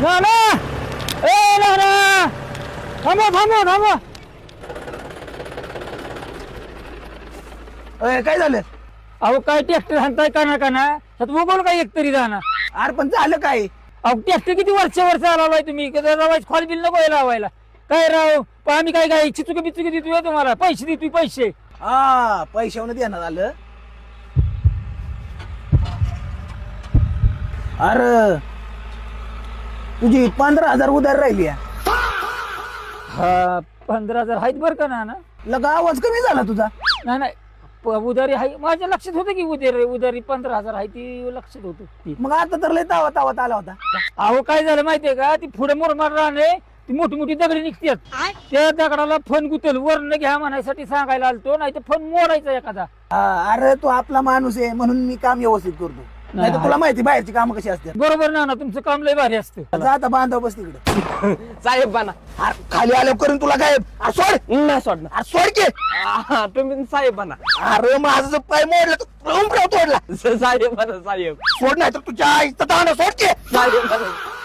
नाना ए नाना थांबा थांबा थांबा. काय झालं? अहो काय ट्रॅक्टर हाणताय का ना त्यात उगवलं काय एक तरी जाणार. अरे पण झालं काय? अहो ट्रॅक्टर किती वर्ष लावाय तुम्ही रवायच खोल बिल नको लावायला. काय राव पण आम्ही काय चिचुकी बिचुकी देतोय तुम्हाला पैसे देतोय पैसे. हा पैशावर देण्यात आलं. अरे तुझी 15,000 उधार राहिली आहे. हा 15,000 आहेत बरं का ना. लगा आवाज कमी झाला तुझा. नाही उधारी आहे माझ्या लक्षात होतं की उधारी 15,000 आहे ती लक्षात होतं ती. मग आता तर लय तावा तावात आला होता. अहो काय झालं माहितीये का ती पुढे मोरमार राहणे ती मोठी मोठी दगडी निघतात त्या दगडाला फन गुतल वरण घ्या म्हणायसाठी सांगायला आलतो नाही तर फन मोडायचा एखादा. अरे तू आपला माणूस आहे म्हणून मी काम व्यवस्थित करतो. नाही तर तुला माहिती बाहेरची कामं कशी असतात. बरोबर ना तुमचं काम लय भारी असतं. जा आता बांधव बस तिकडे. साहेब बना. अरे खाली आलो करून तुला काय सोड. नाही सोडणार. अरे सोड की. तुम्ही साहेब बना. अरे माझा जो पाय मोडला तो उमराव तोडला. साहेब बना साहेब. सोड नाही तर तुझ्या आईचा दाणा सोड की. साहेब बना.